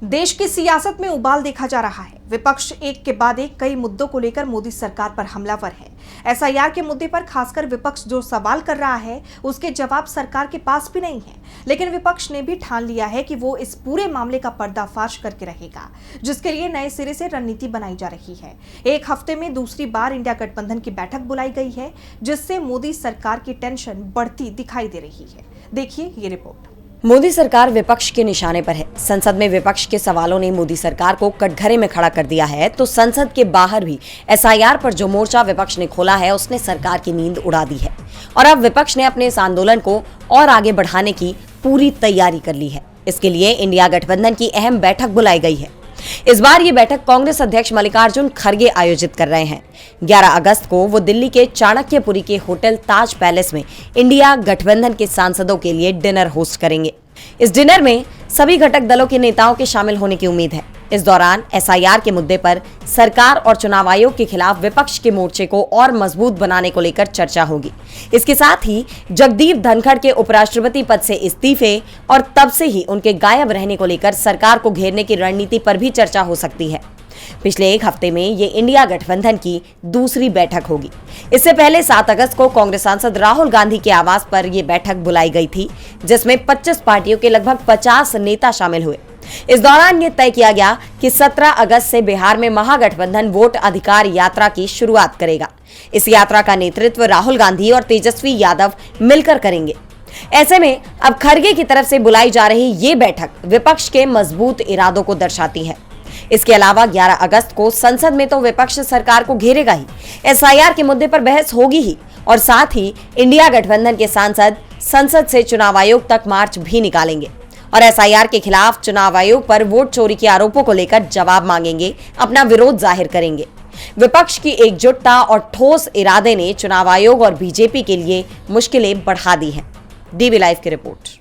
देश की सियासत में उबाल देखा जा रहा है। विपक्ष एक के बाद एक कई मुद्दों को लेकर मोदी सरकार पर हमलावर है। एसआईआर के मुद्दे पर खासकर विपक्ष जो सवाल कर रहा है उसके जवाब सरकार के पास भी नहीं है। लेकिन विपक्ष ने भी ठान लिया है कि वो इस पूरे मामले का पर्दाफाश करके रहेगा, जिसके लिए नए सिरे से रणनीति बनाई जा रही है। एक हफ्ते में दूसरी बार इंडिया गठबंधन की बैठक बुलाई गई है, जिससे मोदी सरकार की टेंशन बढ़ती दिखाई दे रही है। देखिए ये रिपोर्ट। मोदी सरकार विपक्ष के निशाने पर है। संसद में विपक्ष के सवालों ने मोदी सरकार को कटघरे में खड़ा कर दिया है, तो संसद के बाहर भी एसआईआर पर जो मोर्चा विपक्ष ने खोला है उसने सरकार की नींद उड़ा दी है और अब विपक्ष ने अपने इस आंदोलन को और आगे बढ़ाने की पूरी तैयारी कर ली है। इसके लिए इंडिया गठबंधन की अहम बैठक बुलाई गई है। इस बार ये बैठक कांग्रेस अध्यक्ष मल्लिकार्जुन खड़गे आयोजित कर रहे हैं। 11 अगस्त को वो दिल्ली के चाणक्यपुरी के होटल ताज पैलेस में इंडिया गठबंधन के सांसदों के लिए डिनर होस्ट करेंगे। इस डिनर में सभी घटक दलों के नेताओं के शामिल होने की उम्मीद है। इस दौरान एसआईआर के मुद्दे पर सरकार और चुनाव आयोग के खिलाफ विपक्ष के मोर्चे को और मजबूत बनाने को लेकर चर्चा होगी। इसके साथ ही जगदीप धनखड़ के उपराष्ट्रपति पद से इस्तीफे और तब से ही उनके गायब रहने को लेकर सरकार को घेरने की रणनीति पर भी चर्चा हो सकती है। पिछले एक हफ्ते में ये इंडिया गठबंधन की दूसरी बैठक होगी। इससे पहले 7 अगस्त को कांग्रेस सांसद राहुल गांधी के आवास पर यह बैठक बुलाई गई थी, जिसमें 25 पार्टियों के लगभग 50 नेता शामिल हुए। इस दौरान ये तय किया गया कि 17 अगस्त से बिहार में महागठबंधन वोट अधिकार यात्रा की शुरुआत करेगा। इस यात्रा का नेतृत्व राहुल गांधी और तेजस्वी यादव मिलकर करेंगे। ऐसे में अब खड़गे की तरफ से बुलाई जा रही ये बैठक विपक्ष के मजबूत इरादों को दर्शाती है। इसके अलावा 11 अगस्त को संसद में तो विपक्ष सरकार को घेरेगा ही, एसआईआर के मुद्दे पर बहस होगी ही और साथ ही इंडिया गठबंधन के सांसद संसद से चुनाव आयोग तक मार्च भी निकालेंगे और एसआईआर के खिलाफ चुनाव आयोग पर वोट चोरी के आरोपों को लेकर जवाब मांगेंगे, अपना विरोध जाहिर करेंगे। विपक्ष की एकजुटता और ठोस इरादे ने चुनाव आयोग और बीजेपी के लिए मुश्किलें बढ़ा दी हैं। डीबी लाइव की रिपोर्ट।